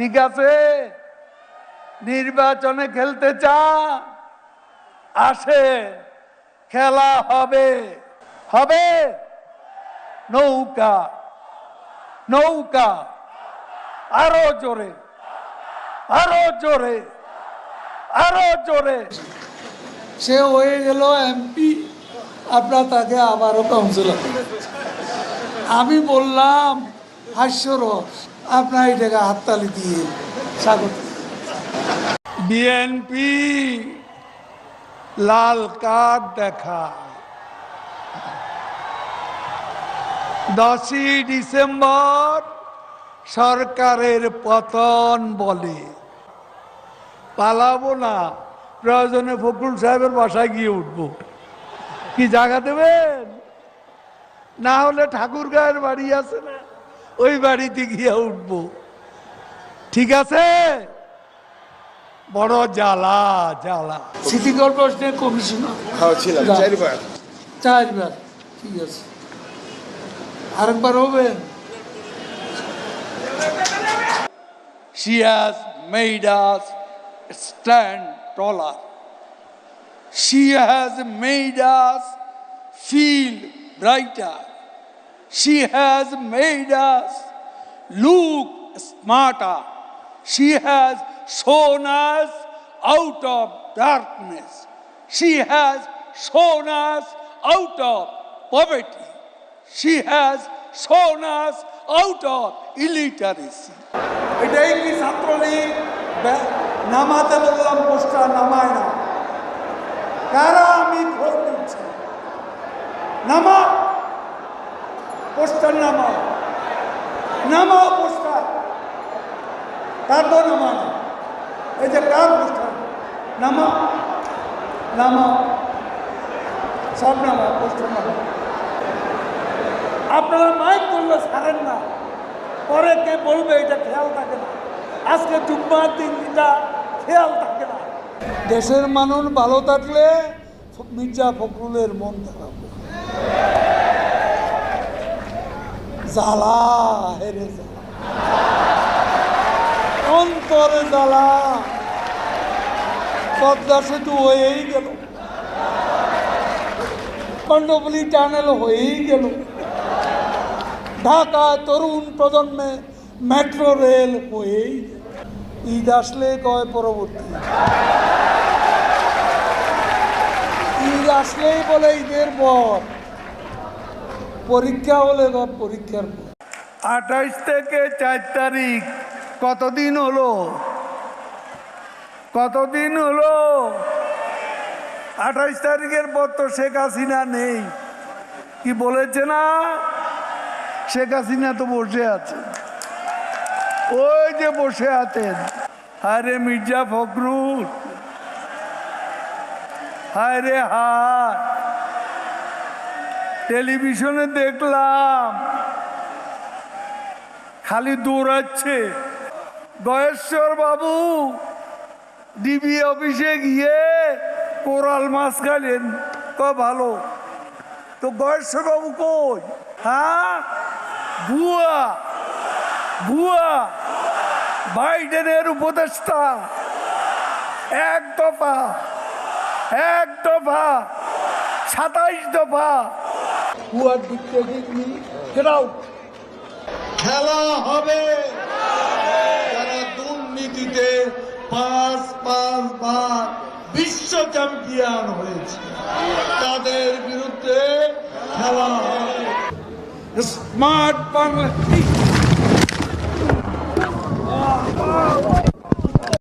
ঠিক আছে, নির্বাচনে খেলতে চান, আসে, খেলা হবে। হবে নৌকা, নৌকা, আরো জোরে, আরো জোরে, আরো জোরে। সে হয়ে গেল এমপি, আপনার তাকে আবারও কাউন্সিলর। আমি বললাম হাস্যরস, আপনার এটাকে হাততালি দিয়ে স্বাগত। বিএনপি লাল কার্ড দেখায়। 10ই ডিসেম্বর সরকারের পতন বলে। পালাবো না, প্রয়োজনে ফখরুল সাহেবের বাসায় গিয়ে উঠবো। কি জায়গা দেবেন? না হলে ঠাকুরগাঁয়ের বাড়ি আছে না, ওই বাড়িতে গিয়ে উঠবো। ঠিক আছে? বড় জ্বালা জ্বালা। সিটি কর্পোরেশনের কমিশনার ছিলাম 4 বার। 4 বার, ঠিক আছে, আরেকবার হবেন। She has made us stand taller. She has made us feel brighter. She has made us look smarter. She has shown us out of darkness. She has shown us out of poverty. She has shown us out of illiteracy. এটাই কি ছাত্রলীগ? নামাতে বললাম, poster নামায় না। কারা আমি খোঁজ দিচ্ছি, নামা পোস্টার, নামা নামা পোস্টার। কার তো নামা না, এই যে কার পোস্টার, নামা নামা, সব নামা, পোস্টার নামা। আপনারা মাইক করলে ছাড়েন না, পরে কে বলবে এটা খেয়াল থাকে না। আজকে জুম্মার দিন এটা খেয়াল থাকে না। দেশের মানুষ ভালো থাকলে মির্জা ফখরুলের মন থাকবে। জ্বালা হেরে জ্বালা, অন্তরে জ্বালা। পদ্মা সেতু হয়েই গেল, কর্ণফুলী টানেল হয়েই গেল, ঢাকা তরুণ প্রজন্মে মেট্রো রেল হয়েই গেল। ঈদ আসলে কয় পরবর্তী, ঈদ আসলেই বলে ঈদের পর, পরীক্ষা হলে পরীক্ষার পর। 28 থেকে 4 তারিখ কতদিন হলো? কতদিন হলো? 28 তারিখের পর তো শেখ হাসিনা নেই। কি বলেছে না? শেখ হাসিনা তো বসে আছে, ওই যে বসে আছেন। আরে মির্জা ফখরুল, হায় রে হায়, টেলিভিশনে দেখলাম খালি দৌড়াচ্ছে। গয়েশ্বর বাবু ডিবি অফিসে গিয়ে কোরাল মাছ খাইলেন, ভালো তো। গয়েশ্বর বাবু কই? হ্যাঁ, ভুয়া ভুয়া বাইডেনের উপদেষ্টা। এক দফা, এক দফা, 27 দফা। ভুয়ার ডিক্টেটিভ গেট আউট। খেলা হবে যারা দুর্নীতিতে 5 বার বিশ্ব চ্যাম্পিয়ন হয়েছে, তাদের বিরুদ্ধে খেলা হবে। স্মার্ট বাংলা।